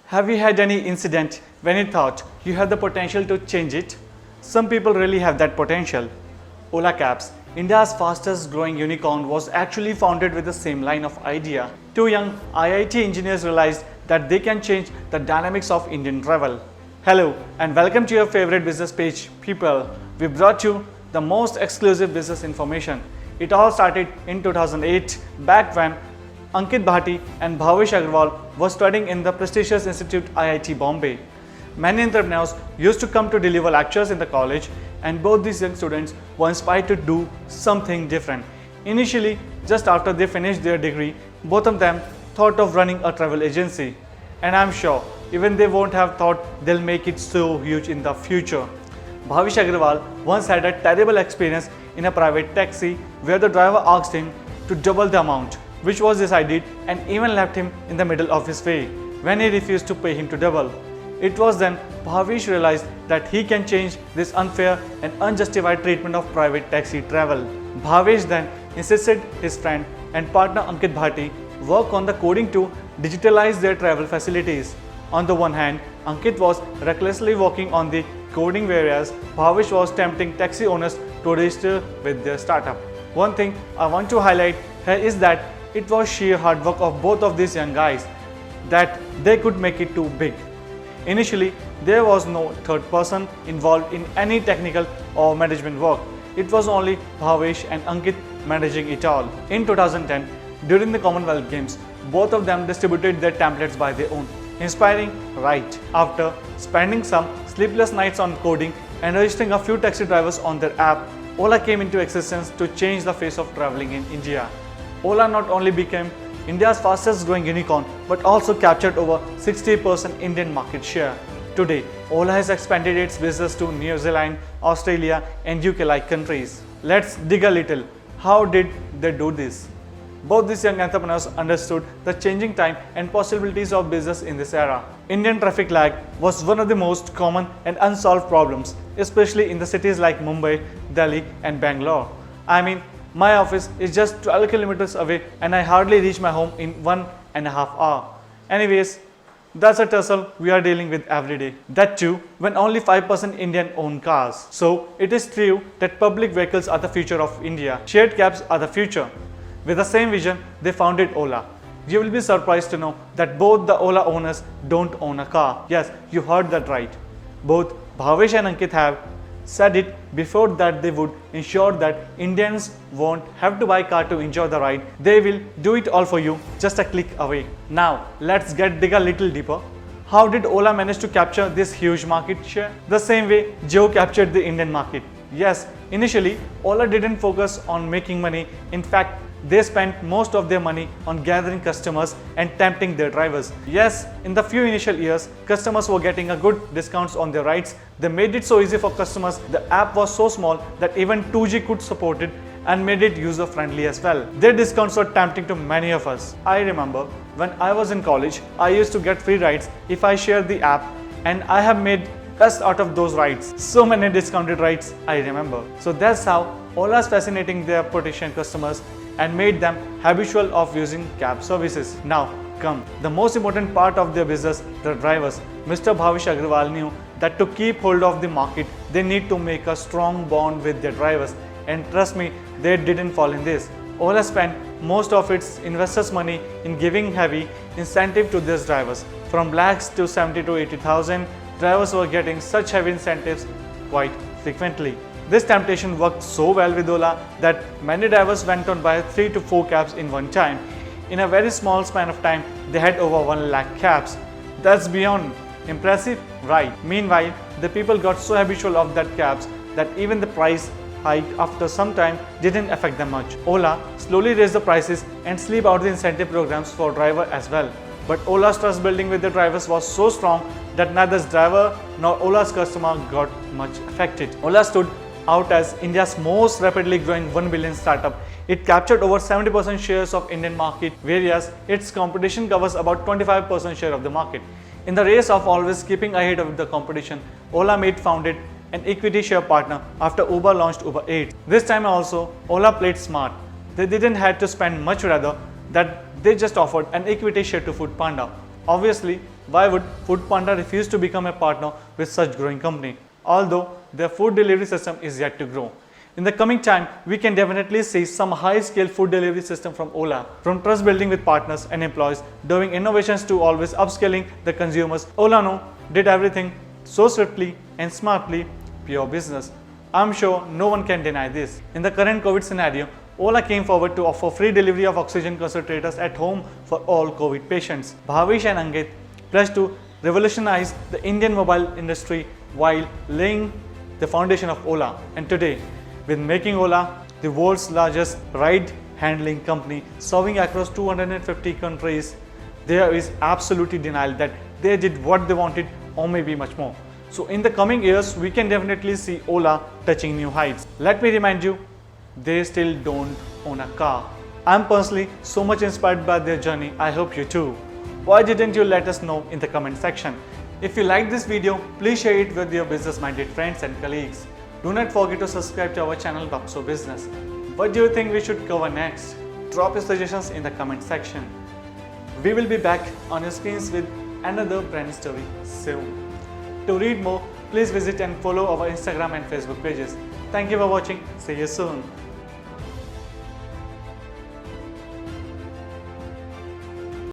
Have you had any incident when you thought you had the potential to change it? Some people really have that potential. Ola Cabs, India's fastest growing unicorn, was actually founded with the same line of idea. Two young IIT engineers realized that they can change the dynamics of Indian travel. Hello and welcome to your favorite business page, people. We brought you the most exclusive business information. It all started in 2008, back when Ankit Bhati and Bhavish Agrawal were studying in the prestigious institute IIT Bombay. Many entrepreneurs used to come to deliver lectures in the college, and both these young students were inspired to do something different. Initially, just after they finished their degree, both of them thought of running a travel agency. And I'm sure even they won't have thought they'll make it so huge in the future. Bhavish Agrawal once had a terrible experience in a private taxi where the driver asked him to double the amount, which was decided, and even left him in the middle of his way when he refused to pay him to double. It was then Bhavish realized that he can change this unfair and unjustified treatment of private taxi travel. Bhavish then insisted his friend and partner Ankit Bhati work on the coding to digitalize their travel facilities. On the one hand, Ankit was recklessly working on the coding, whereas Bhavish was tempting taxi owners to register with their startup. One thing I want to highlight here is that it was sheer hard work of both of these young guys that they could make it too big. Initially, there was no third person involved in any technical or management work. It was only Bhavish and Ankit managing it all. In 2010, during the Commonwealth Games, both of them distributed their templates by their own. Inspiring, right? After spending some sleepless nights on coding and registering a few taxi drivers on their app, Ola came into existence to change the face of traveling in India. Ola not only became India's fastest growing unicorn but also captured over 60% Indian market share. Today, Ola has expanded its business to New Zealand, Australia and UK-like countries. Let's dig a little. How did they do this? Both these young entrepreneurs understood the changing time and possibilities of business in this era. Indian traffic lag was one of the most common and unsolved problems, especially in the cities like Mumbai, Delhi and Bangalore. I mean, my office is just 12 kilometers away and I hardly reach my home in 1.5 hours. Anyways, that's a tussle we are dealing with every day. That too, when only 5% Indian own cars. So, it is true that public vehicles are the future of India. Shared cabs are the future. With the same vision, they founded Ola. You will be surprised to know that both the Ola owners don't own a car. Yes, you heard that right. Both Bhavish and Ankit have said it before that they would ensure that Indians won't have to buy a car to enjoy the ride. They will do it all for you, just a click away. Now, let's dig a little deeper. How did Ola manage to capture this huge market share? The same way Joe captured the Indian market. Yes, initially, Ola didn't focus on making money. In fact, they spent most of their money on gathering customers and tempting their drivers. Yes, in the few initial years, customers were getting a good discounts on their rides. They made it so easy for customers. The app was so small that even 2G could support it and made it user-friendly as well. Their discounts were tempting to many of us. I remember when I was in college, I used to get free rides if I shared the app, and I have made best out of those rides. So many discounted rides I remember. So that's how Ola is fascinating their potential customers and made them habitual of using cab services. Now come the most important part of their business, the drivers. Mr. Bhavish Agrawal knew that to keep hold of the market, they need to make a strong bond with their drivers. And trust me, they didn't fall in this. Ola spent most of its investors' money in giving heavy incentive to these drivers. From lakhs to 70 to 80,000, drivers were getting such heavy incentives quite frequently. This temptation worked so well with Ola that many drivers went on buy 3 to 4 cabs in one time. In a very small span of time, they had over 1 lakh cabs. That's beyond impressive, right? Meanwhile, the people got so habitual of that cabs that even the price hike after some time didn't affect them much. Ola slowly raised the prices and sleep out the incentive programs for driver as well. But Ola's trust building with the drivers was so strong that neither driver nor Ola's customer got much affected. Ola stood out as India's most rapidly growing 1 billion startup. It captured over 70% shares of Indian market, whereas its competition covers about 25% share of the market. In the race of always keeping ahead of the competition, Ola Mate founded an equity share partner after Uber launched Uber Eats. This time also, Ola played smart. They didn't have to spend much, rather that they just offered an equity share to Foodpanda. Obviously, Why would Foodpanda refuse to become a partner with such growing company? Although their food delivery system is yet to grow. In the coming time, we can definitely see some high-scale food delivery system from Ola. From trust building with partners and employees, doing innovations to always upscaling the consumers, Ola did everything so swiftly and smartly, pure business. I'm sure no one can deny this. In the current COVID scenario, Ola came forward to offer free delivery of oxygen concentrators at home for all COVID patients. Bhavish and Ankit pledged to revolutionize the Indian mobile industry while laying the foundation of Ola. And today, with making Ola the world's largest ride-handling company serving across 250 countries, there is absolutely denial that they did what they wanted or maybe much more. So in the coming years, we can definitely see Ola touching new heights. Let me remind you, they still don't own a car. I'm personally so much inspired by their journey. I hope you too. Why didn't you let us know in the comment section? If you like this video, please share it with your business-minded friends and colleagues. Do not forget to subscribe to our channel Bapso Business. What do you think we should cover next? Drop your suggestions in the comment section. We will be back on your screens with another brand story soon. To read more, please visit and follow our Instagram and Facebook pages. Thank you for watching. See you soon.